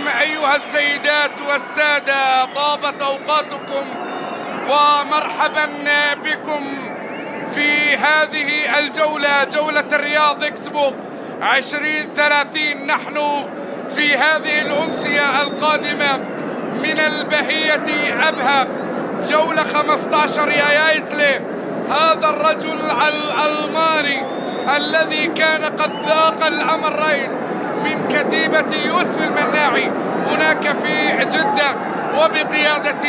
أيها السيدات والسادة، طابت أوقاتكم ومرحبا بكم في هذه الجولة، جولة الرياض إكسبو 2030. نحن في هذه الأمسية القادمة من البهية أبها، جولة 15 يا يايسلي. هذا الرجل الألماني الذي كان قد ذاق الأمرين من كتيبة يوسف المناعي هناك في جدة وبقيادة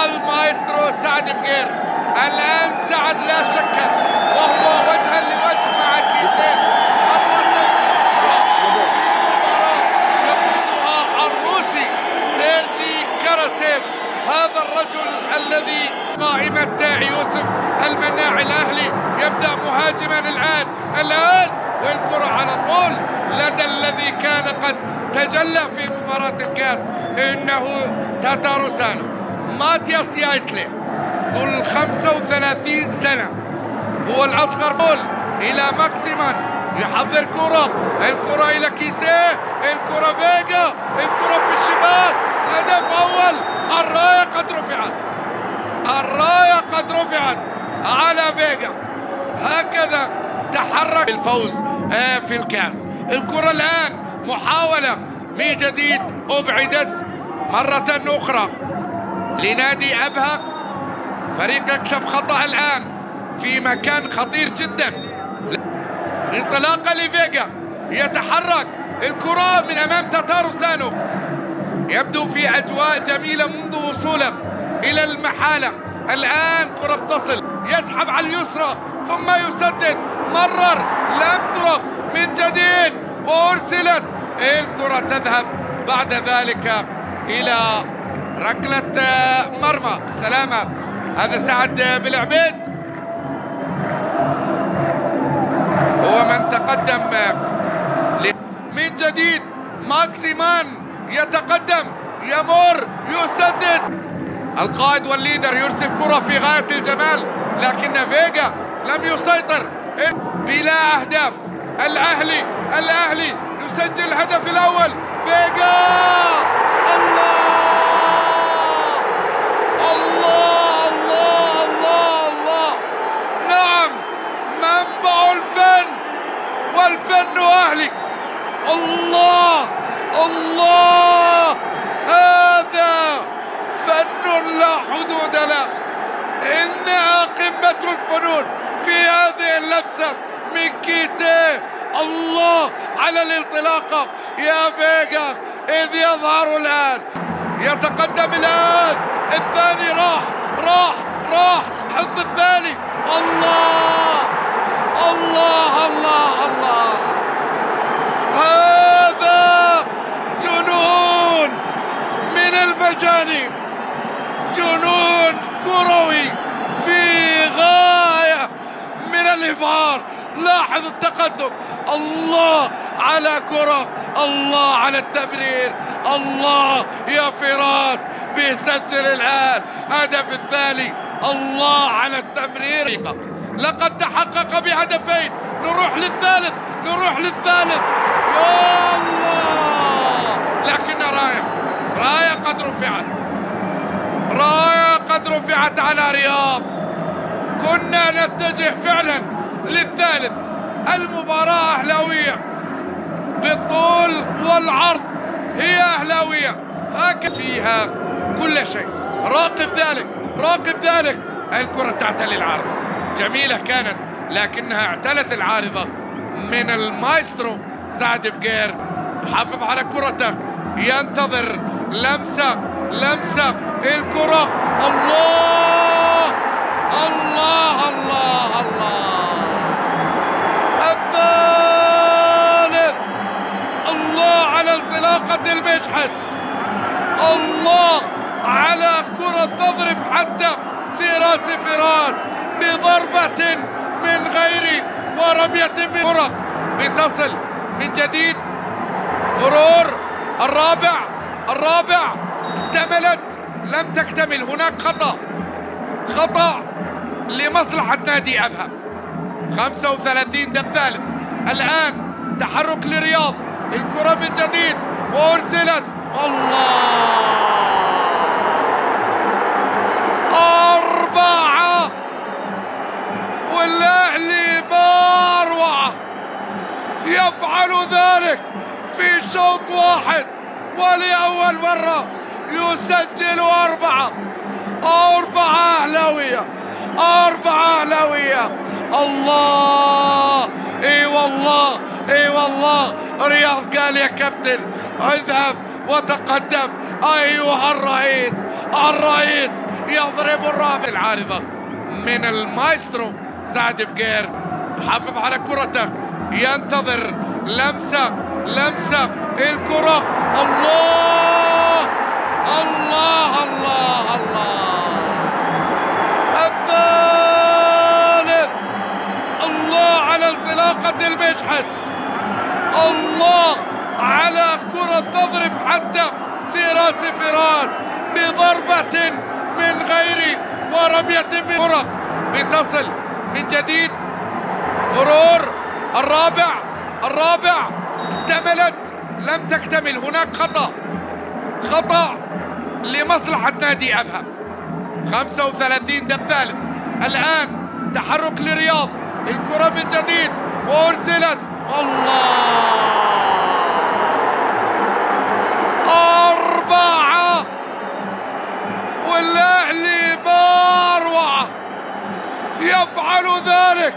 المايسترو سعد بقير. الآن سعد لا شك وهو وجها لوجه مع كيسين في مباراة يقودها الروسي سيرجي كاراسيف. هذا الرجل الذي قائمة يوسف المناعي الأهلي يبدأ مهاجما الآن والكرة على طول لدى الذي كان قد تجلى في مباراة الكاس، إنه تاتاروسانو. ماتياس يايسلي ذو 35 سنة، هو الأصغر فول إلى ماكسيمان، يحضر الكرة إلى كيسيه، الكرة فيجا، الكرة في الشباك، هدف أول. الراية قد رفعت على فيجا. هكذا تحرك الفوز في الكاس. الكرة الآن محاولة من جديد أبعدت مرة أخرى لنادي أبها. فريق يكسب خطأ الآن في مكان خطير جدا. انطلاقة لفيجا، يتحرك الكرة من أمام تاتاروسانو، يبدو في أجواء جميلة منذ وصوله إلى المحالة. الآن كرة تصل، يسحب على اليسرى ثم يسدد، مرر لم ترى من جديد وأرسلت الكرة، تذهب بعد ذلك إلى ركلة مرمى. السلامة، هذا سعد بالعبيد هو من تقدم من جديد. ماكسيمان يتقدم، يمر، يسدد. القائد والليدر يرسل كرة في غاية الجمال، لكن فيجا لم يسيطر. بلا أهداف. الأهلي يسجل الهدف الأول. فيجا، الله الله الله الله الله. نعم، منبع الفن، والفن أهلي. الله الله، هذا فن لا حدود له. إنها قمة الفنون في هذه اللمسة من كيسيه. الله على الانطلاقة يا فيجا، إذ يظهر الآن، يتقدم الآن. الثاني راح، حط الثاني. الله الله الله الله، هذا جنون من المجانين، جنون كروي في غاية من الإبهار. لاحظ التقدم، الله على كرة، الله على التمرير، الله يا فراس بيسجل الآن هدف الثاني. الله على التمرير، لقد تحقق بهدفين. نروح للثالث يا الله. لكن راية قد رفعت على رياض. كنا نتجه فعلا للثالث. المباراة أهلاوية بالطول والعرض، هي أهلاوية، هكذا فيها كل شيء. راقب ذلك. الكرة تعتلي العارضة، جميلة كانت لكنها اعتلت العارضة من المايسترو سعد بقير. يحافظ على كرته، ينتظر لمسة الكرة. الله الله الله الله، الثالث. الله على انطلاقة المجحد، الله على كرة تضرب حتى في فراس بضربة من غير ورمية من كرة بتصل من جديد. مرور الرابع اكتملت، لم تكتمل. هناك خطأ لمصلحة نادي أبها. 35 ده الثالث. الآن تحرك لرياض، الكرة من جديد وأرسلت. ذلك في شوط واحد، ولأول مرة يسجل أربعة أهلاوية، أربعة أهلاوية. الله، اي والله، اي والله. رياض قال يا كابتن اذهب وتقدم. ايها الرئيس، الرئيس يضرب الرابع. العارضة من المايسترو سعد فقير، حافظ على كرته، ينتظر لمسة الكرة. الله الله الله الله، الثالث. الله على انطلاقة المجحد، الله على كرة تضرب حتى فراس بضربة من غير ورمية من كرة بتصل من جديد. مرور الرابع اكتملت، لم تكتمل. هناك خطأ لمصلحة نادي أبها. 35 ده الثالث. الآن تحرك لرياض، الكرة من جديد وأرسلت. الله، 4. والأهلي ما أروع، يفعل ذلك